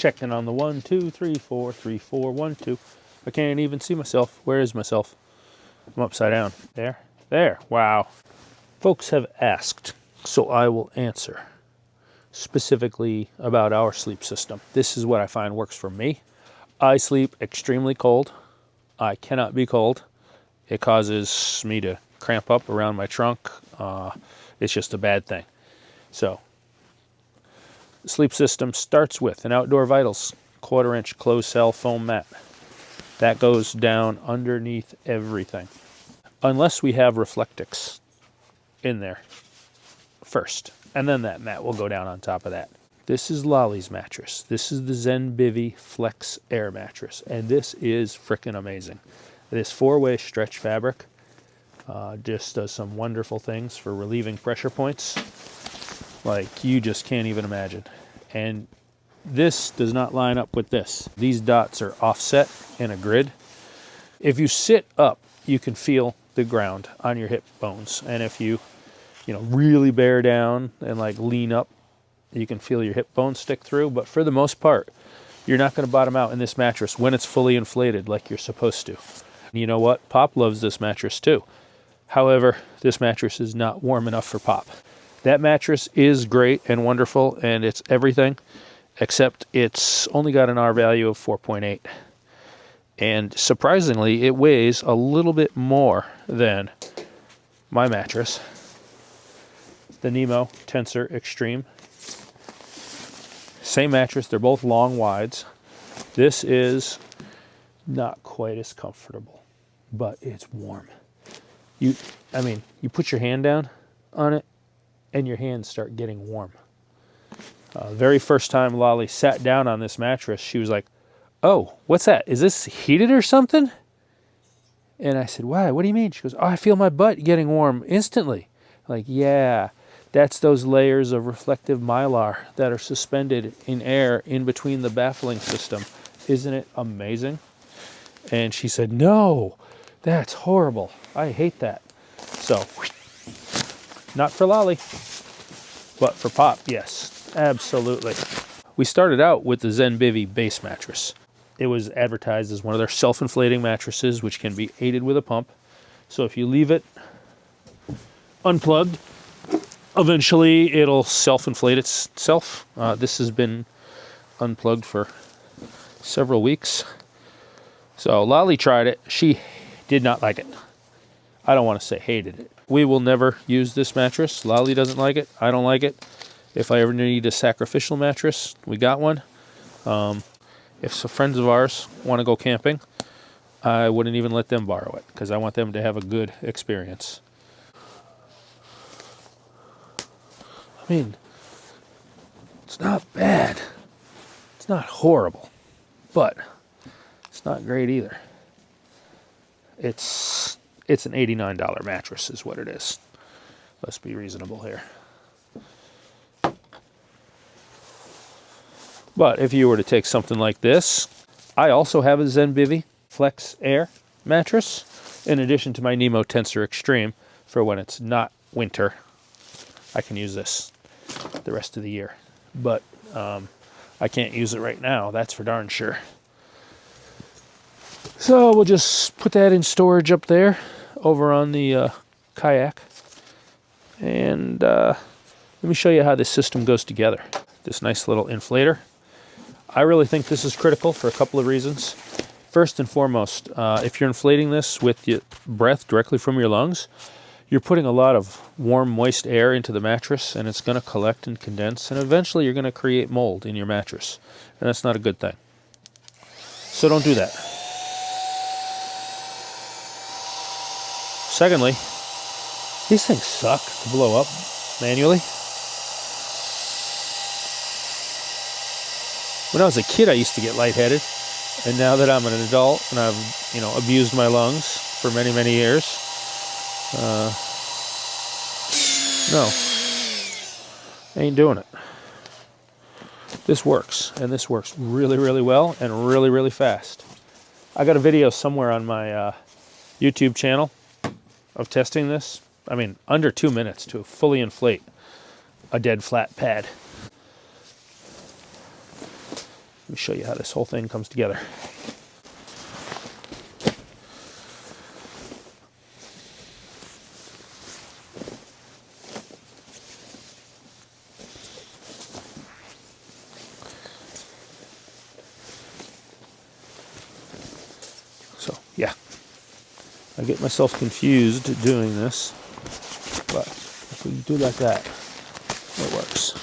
Checking on the 1, 2, 3, 4, 3, 4, 1, 2. I can't even see myself. Where is myself? I'm upside down. There. There. Wow. Folks have asked, so I will answer specifically about our sleep system. This is what I find works for me. I sleep extremely cold. I cannot be cold. It causes me to cramp up around my trunk. It's just a bad thing. So, the sleep system starts with an Outdoor Vitals 1/4 inch closed cell foam mat. That goes down underneath everything. Unless we have Reflectix in there first. And then that mat will go down on top of that. This is Lolly's mattress. This is the ZenBivy Flex Air mattress. And this is frickin' amazing. This 4-way stretch fabric just does some wonderful things for relieving pressure points like you just can't even imagine. And this does not line up with this. These dots are offset in a grid. If you sit up, you can feel the ground on your hip bones. And if you really bear down and like lean up, you can feel your hip bones stick through. But for the most part, you're not going to bottom out in this mattress when it's fully inflated like you're supposed to. And you know what? Pop loves this mattress too. However, this mattress is not warm enough for Pop. That mattress is great and wonderful, and it's everything, except it's only got an R value of 4.8. And surprisingly, it weighs a little bit more than my mattress, the Nemo Tensor Extreme. Same mattress, they're both long wides. This is not quite as comfortable, but it's warm. You put your hand down on it, and your hands start getting warm. Very first time Lolly sat down on this mattress, she was like, "Oh, what's that? Is this heated or something?" And I said, "Why? What do you mean?" She goes, "Oh, I feel my butt getting warm instantly." Like, yeah, that's those layers of reflective mylar that are suspended in air in between the baffling system. Isn't it amazing? And she said, "No, that's horrible. I hate that." So, not for Lolly, but for Pop, yes, absolutely. We started out with the ZenBivy base mattress. It was advertised as one of their self-inflating mattresses, which can be aided with a pump. So if you leave it unplugged, eventually it'll self-inflate itself. This has been unplugged for several weeks. So Lolly tried it. She did not like it. I don't want to say hated it. We will never use this mattress. Lolly doesn't like it. I don't like it. If I ever need a sacrificial mattress, we got one. If some friends of ours want to go camping, I wouldn't even let them borrow it because I want them to have a good experience. I mean, it's not bad. It's not horrible, but it's not great either. It's an $89 mattress is what it is. Let's be reasonable here. But if you were to take something like this, I also have a ZenBivy Flex Air mattress, in addition to my Nemo Tensor Extreme for when it's not winter. I can use this the rest of the year. But I can't use it right now, that's for darn sure. So we'll just put that in storage up there over on the kayak. And let me show you how this system goes together. This nice little inflator. I really think this is critical for a couple of reasons. First and foremost, if you're inflating this with your breath directly from your lungs, you're putting a lot of warm, moist air into the mattress, and it's going to collect and condense, and eventually you're going to create mold in your mattress, and that's not a good thing. So don't do that. Secondly, these things suck to blow up manually. When I was a kid, I used to get lightheaded, and now that I'm an adult and I've, abused my lungs for many, many years, no, I ain't doing it. This works, and this works really, really well and really, really fast. I got a video somewhere on my YouTube channel of testing this. I mean, under 2 minutes to fully inflate a dead flat pad. Let me show you how this whole thing comes together. So, yeah. I get myself confused doing this, but if we do like that, it works.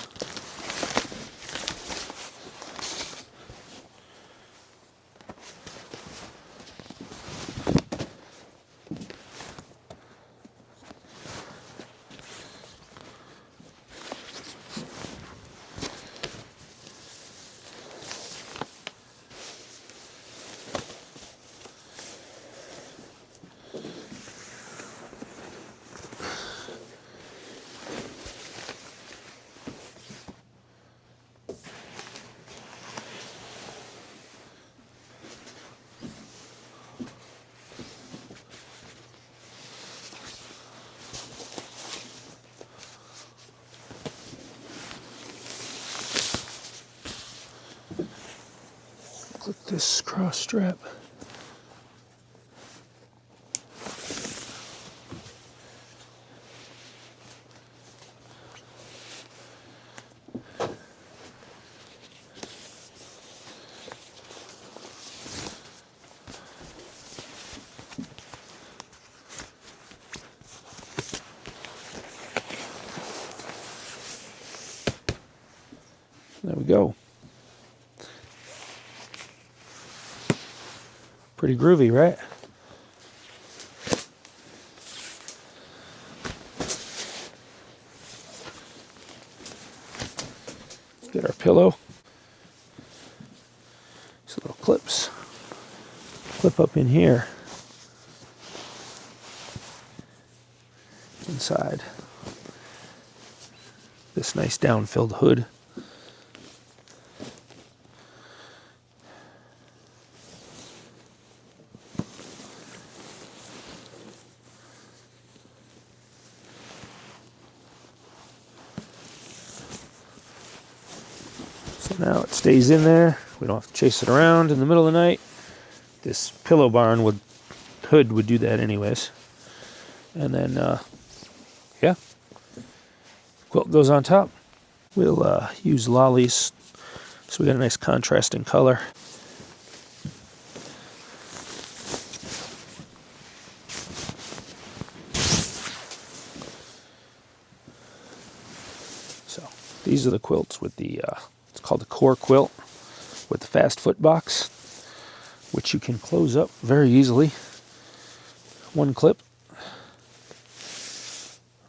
Click this cross strap. There we go. Pretty groovy, right? Let's get our pillow. These little clips. Clip up in here. Inside this nice down-filled hood. So now it stays in there. We don't have to chase it around in the middle of the night. This pillow barn hood would do that anyways. And then, yeah, quilt goes on top. We'll use lollies, so we got a nice contrasting color. So these are the quilts with the, it's called the core quilt with the fast foot box, which you can close up very easily. One clip,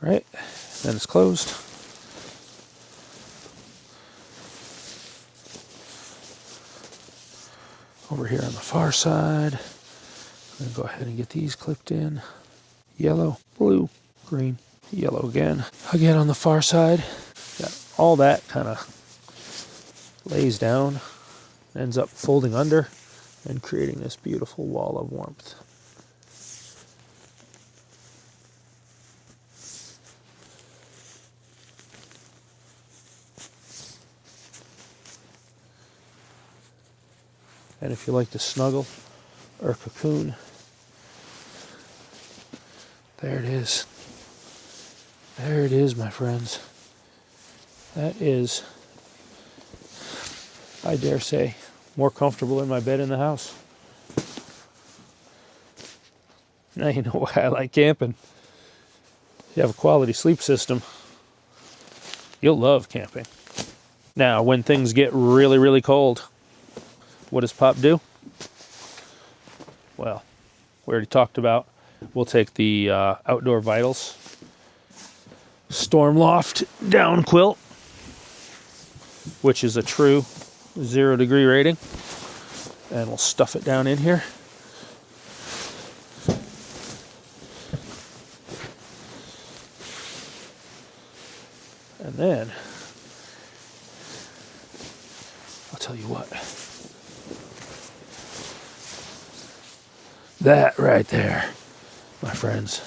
right? Then it's closed. Over here on the far side, I'm gonna go ahead and get these clipped in. Yellow, blue, green, yellow again. Again on the far side, got all that kind of lays down, ends up folding under and creating this beautiful wall of warmth. And if you like to snuggle or cocoon, there it is. There it is, my friends. That is, I dare say, more comfortable in my bed in the house. Now you know why I like camping. If you have a quality sleep system, you'll love camping. Now, when things get really, really cold, what does Pop do? Well, we already talked about, we'll take the Outdoor Vitals Storm Loft down quilt, which is a true 0 degree rating, and we'll stuff it down in here. And then, I'll tell you what. That right there, my friends,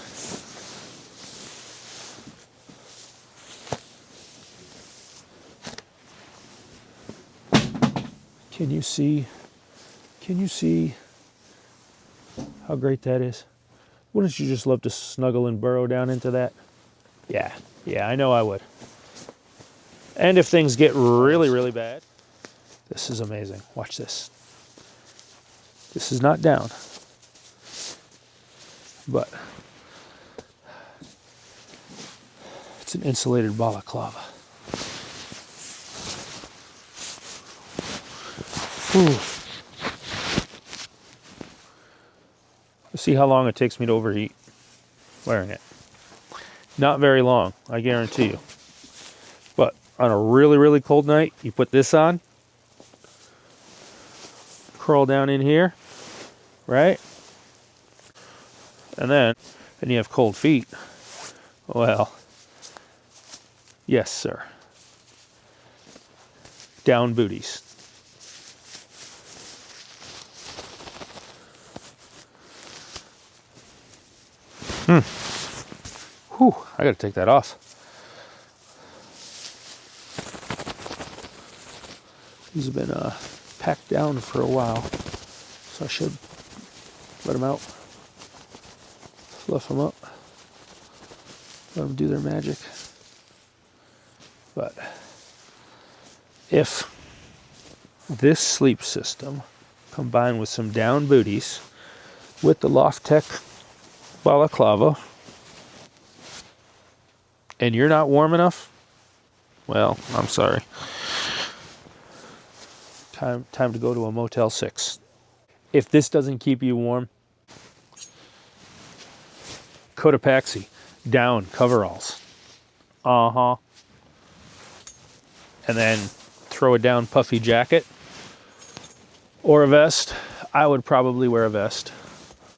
Can you see how great that is? Wouldn't you just love to snuggle and burrow down into that? Yeah, I know I would. And if things get really, really bad, this is amazing. Watch this. This is not down, but it's an insulated balaclava. Ooh. Let's see how long it takes me to overheat wearing it. Not very long, I guarantee you. But on a really, really cold night, you put this on, crawl down in here, right? And then you have cold feet. Well, yes, sir. Down booties. Whew, I gotta take that off. These have been packed down for a while, so I should let them out, fluff them up, let them do their magic. But if this sleep system combined with some down booties with the LoftTech balaclava, and you're not warm enough, well, I'm sorry. Time to go to a Motel 6. If this doesn't keep you warm, Cotopaxi, down coveralls. And then throw a down puffy jacket or a vest. I would probably wear a vest.